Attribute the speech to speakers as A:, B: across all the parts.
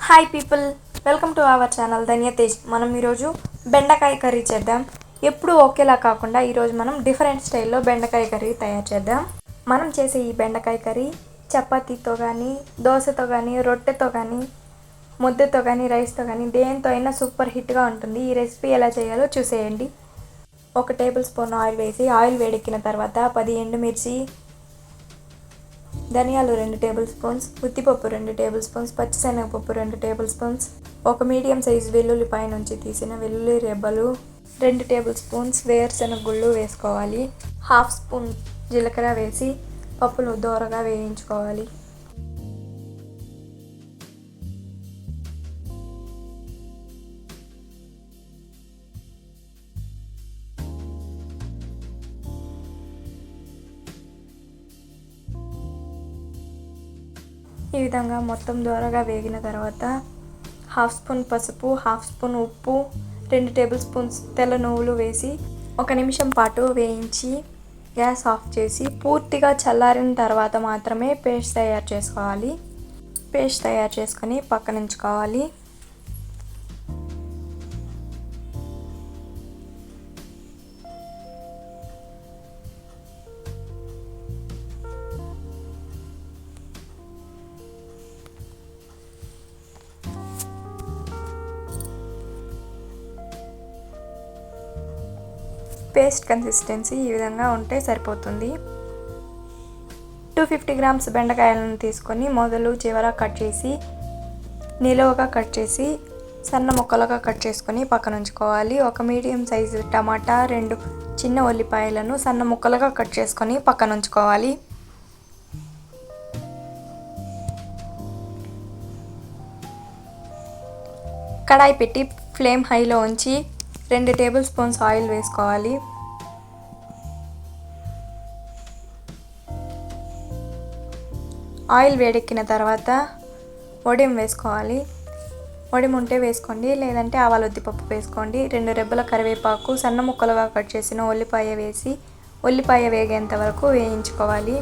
A: Hi people, welcome to our channel Dhanya Tej. మనం ఈరోజు బెండకాయ కర్రీ చేద్దాం. ఎప్పుడు ఒకేలా కాకుండా ఈరోజు మనం డిఫరెంట్ స్టైల్లో బెండకాయ కర్రీ తయారు చేద్దాం. మనం చేసే ఈ బెండకాయ కర్రీ చపాతీతో కానీ, దోశతో కానీ, రొట్టెతో కానీ, ముద్దతో కానీ, రైస్తో కానీ దేంతో అయినా సూపర్ హిట్గా ఉంటుంది. ఈ రెసిపీ ఎలా చేయాలో చూసేయండి. 1 టేబుల్ స్పూన్ ఆయిల్ వేసి, ఆయిల్ వేడెక్కిన తర్వాత 10 ఎండుమిర్చి, ధనియాలు 2 టేబుల్ స్పూన్స్, ఉద్దిపప్పు 2 టేబుల్ స్పూన్స్, పచ్చిశనగపప్పు 2 టేబుల్ స్పూన్స్, ఒక మీడియం సైజు వెల్లుల్లిపాయ నుంచి తీసిన వెల్లుల్లి రెబ్బలు, 2 టేబుల్ స్పూన్స్ వేరుశనగ గుళ్ళు వేసుకోవాలి. 1/2 స్పూన్ జీలకర్ర వేసి పప్పులు దోరగా వేయించుకోవాలి. ఈ విధంగా మొత్తం దోరగా వేగిన తర్వాత 1/2 స్పూన్ పసుపు, 1/2 స్పూన్ ఉప్పు, 2 టేబుల్ స్పూన్స్ తెల్ల నువ్వులు వేసి 1 నిమిషం పాటు వేయించి గ్యాస్ ఆఫ్ చేసి పూర్తిగా చల్లారిన తర్వాత మాత్రమే పేస్ట్ తయారు చేసుకోవాలి. పేస్ట్ తయారు చేసుకొని పక్కన ఉంచుకోవాలి. పేస్ట్ కన్సిస్టెన్సీ ఈ విధంగా ఉంటే సరిపోతుంది. 250 గ్రామ్స్ బెండకాయలను తీసుకొని మొదలు చివర కట్ చేసి, నిలువుగా కట్ చేసి, సన్న ముక్కలుగా కట్ చేసుకొని పక్కన ఉంచుకోవాలి. ఒక మీడియం సైజు టమాటా, 2 చిన్న ఉల్లిపాయలను సన్న ముక్కలుగా కట్ చేసుకొని పక్కన ఉంచుకోవాలి. కడాయి పెట్టి ఫ్లేమ్ హైలో ఉంచి 2 టేబుల్ స్పూన్స్ ఆయిల్ వేసుకోవాలి. ఆయిల్ వేడెక్కిన తర్వాత వడియం వేసుకోవాలి. వడియం ఉంటే వేసుకోండి, లేదంటే ఆవాల ఉద్దిపప్పు వేసుకోండి. 2 రెబ్బల కరివేపాకు, సన్న ముక్కలుగా కట్ చేసిన ఉల్లిపాయ వేసి ఉల్లిపాయ వేగేంత వరకు వేయించుకోవాలి.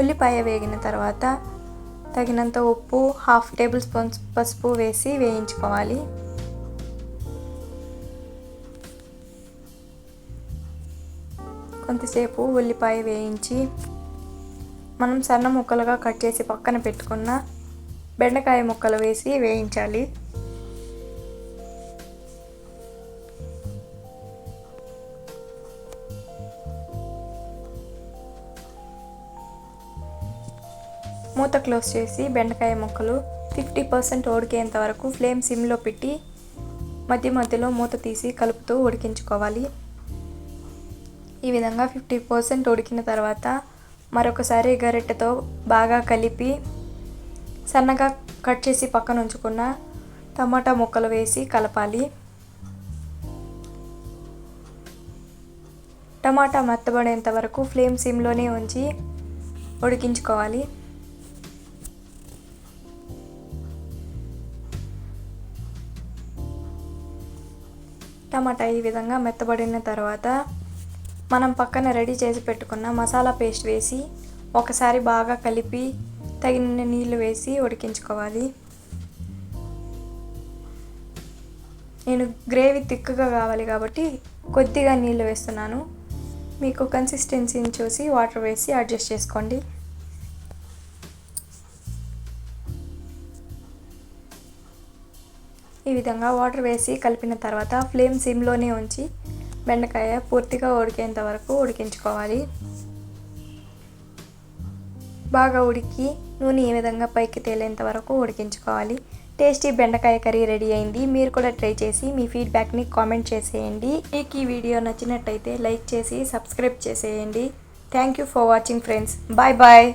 A: ఉల్లిపాయ వేగిన తర్వాత తగినంత ఉప్పు, 1/2 టేబుల్ స్పూన్స్ పసుపు వేసి వేయించుకోవాలి. కొంతసేపు ఉల్లిపాయ వేయించి మనం సన్న ముక్కలుగా కట్ చేసి పక్కన పెట్టుకున్న బెండకాయ ముక్కలు వేసి వేయించాలి. మూత క్లోజ్ చేసి బెండకాయ ముక్కలు 50% ఉడికేంత వరకు ఫ్లేమ్ సిమ్లో పెట్టి మధ్య మధ్యలో మూత తీసి కలుపుతూ ఉడికించుకోవాలి. ఈ విధంగా 50% ఉడికిన తర్వాత మరొకసారి గరిటెతో బాగా కలిపి సన్నగా కట్ చేసి పక్కన ఉంచుకున్న టమాటా ముక్కలు వేసి కలపాలి. టమాటా మెత్తబడేంత వరకు ఫ్లేమ్ సిమ్లోనే ఉంచి ఉడికించుకోవాలి. టమాటా ఈ విధంగా మెత్తబడిన తర్వాత మనం పక్కన రెడీ చేసి పెట్టుకున్న మసాలా పేస్ట్ వేసి ఒకసారి బాగా కలిపి తగిన నీళ్లు వేసి ఉడికించుకోవాలి. నేను గ్రేవీ థిక్గా కావాలి కాబట్టి కొద్దిగా నీళ్లు వేస్తున్నాను. మీకు కన్సిస్టెన్సీని చూసి వాటర్ వేసి అడ్జస్ట్ చేసుకోండి. ఈ విధంగా వాటర్ వేసి కలిపిన తర్వాత ఫ్లేమ్ సిమ్లోనే ఉంచి బెండకాయ పూర్తిగా ఉడికేంత వరకు ఉడికించుకోవాలి. బాగా ఉడికి నూనె ఈ విధంగా పైకి తేలేంత వరకు ఉడికించుకోవాలి. టేస్టీ బెండకాయ కర్రీ రెడీ అయింది. మీరు కూడా ట్రై చేసి మీ ఫీడ్బ్యాక్ని కామెంట్ చేసేయండి. మీకు ఈ వీడియో నచ్చినట్టయితే లైక్ చేసి సబ్స్క్రైబ్ చేసేయండి. Thank you for watching friends. Bye bye.